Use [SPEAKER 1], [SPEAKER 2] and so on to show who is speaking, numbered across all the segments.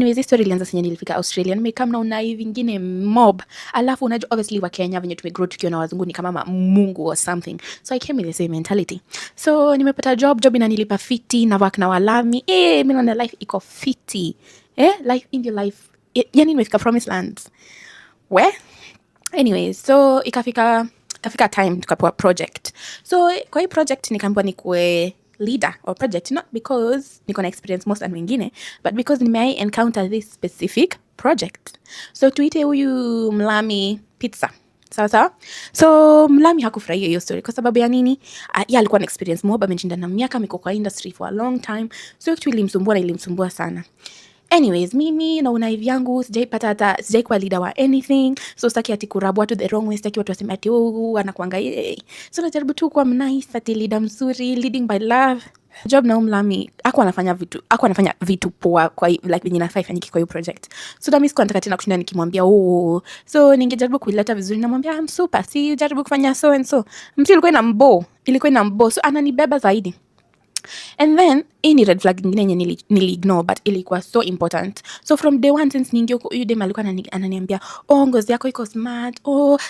[SPEAKER 1] Anyways, hii story ilianza senye nilifika Australia. Nimekaa na unai vingine mob. Alafu unajua obviously wa Kenya venye tumegrow tukiona wazungu ni kama Mungu or something. So I came with the same mentality. So nimepata job inanilipa fiti na work na walami. Mimi naona life iko fiti. Life in your life. Yani nimefika promised lands. Anyways, so ikafika time tukapewa project. So kwa hii project nikaambiwa nikuwe leader or project, not because niko na experience most than wengine, but because may encounter this specific project. So tuite huyu Mlami Pizza. Sawa. So Mlami hakufurahia hiyo story kwa sababu ya nini? Yeye alikuwa na experience mob, ameshinda na miaka miko kwa industry for a long time. So actually ilimsumbua sana. Anyways, mimi na unaivi yangu sijai kuwa leader wa anything. So sitaki ati kurabu watu the wrong way, sitaki watu waseme ati anakuanga So najaribu tu kuwa nice, ati leader mzuri, leading by love. Job na Mlami hakuwa anafanya vitu poa kwa like venye nafaa ifanyike kwa hiyo project. So mimi sikuwa nataka tena kushinda nikimwambia so ningejaribu kuileta vizuri, namwambia I'm super, si jaribu kufanya so and so. Mtu ilikuwa ina mbo, so ananibeba zaidi. And then hii ni red flag nyingine yenye niliignore, but ilikuwa so important. So from day one since ningi huyo dem alikuwa ananiambia ngozi yako iko smart,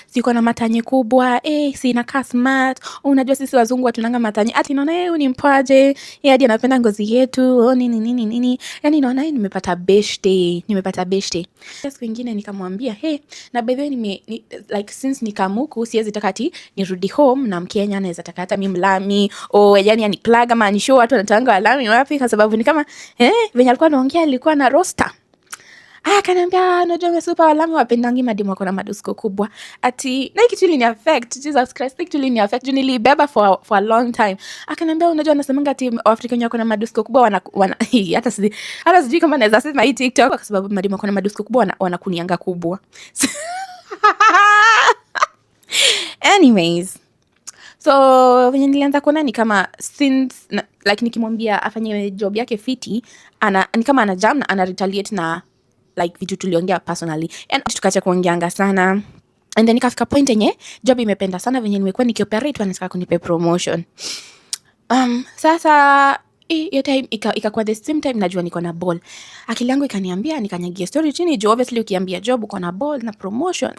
[SPEAKER 1] siko na matanye kubwa, si inakaa smart, unajua sisi wazungu watunanga matanye, ati naona ni mpaje, yeye hadi anapenda ngozi yetu, nini. Yani naona nimepata beshte. Siku nyingine nikamwambia na by the way like since nikamuku siwezi taka ati nirudi home na Mkenya anaweza taka hata mimi Mlami yani aniplug ama anishow watu wanatanga Walami wapi, kwa sababu ni kama venye alikuwa anaongea alikuwa na roster. Akaniambia unajua super Walami wapendangi mademu wako na madusko kubwa. Ati na kitu ni affect Jesus Christ, kitu ni affect juu nilibeba for a long time. Akaniambia unajua anasemanga ati Afrika wako na madusko kubwa wana hata sijui kama naweza sema hii TikTok kwa sababu mademu wako na madusko kubwa wanakunianga kubwa. Anyways, so venye nilianza kuona ni kama since like nikimwambia afanye job yake fiti ni kama ana jam na ana retaliate na like vitu tuliongea personally, and tukaacha kuongeanga sana. And then ikafika point yenye job imependa sana venye nimekuwa nikioperate, wanataka kunipe promotion. Sasa hiyo time ikakuwa the same time najua niko na ball. Akili yangu ikaniambia nikanyagia story chini juu obviously ukiambia job uko na ball na promotion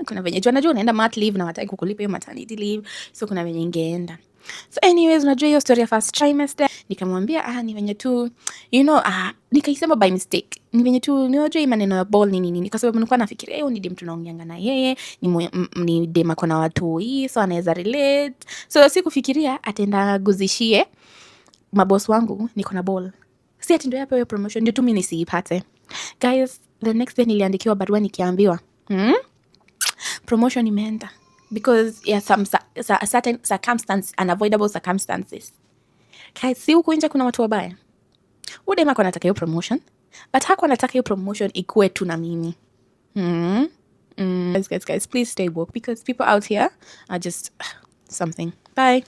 [SPEAKER 1] kuna venye najua unaenda mat leave na wataki kukulipa hiyo maternity leave, so kuna venye ingeenda. So anyways, unajua hiyo story ya first trimester nikamwambia ni venye tu nikaisema by mistake, ni venye tu unajua hii maneno ya ball nini kwa sababu nilikuwa nafikiria ni dem tunaongeanga na yeye ni dem ako na watu hii so anaweza relate, so sikufikiria atenda guzishie maboss wangu niko na ball, si ati ndio yapewe promotion ndio tu mimi nisiipate. Guys, the next day niliandikiwa barua nikiambiwa promotion imeenda because ya some certain unavoidable circumstances. Guys, si huko nje kuna watu wabaya. Udema kwa nataka hiyo promotion, but hakuwa nataka hiyo promotion ikuwe tu na mimi. Guys, please stay woke because people out here are just something. Bye.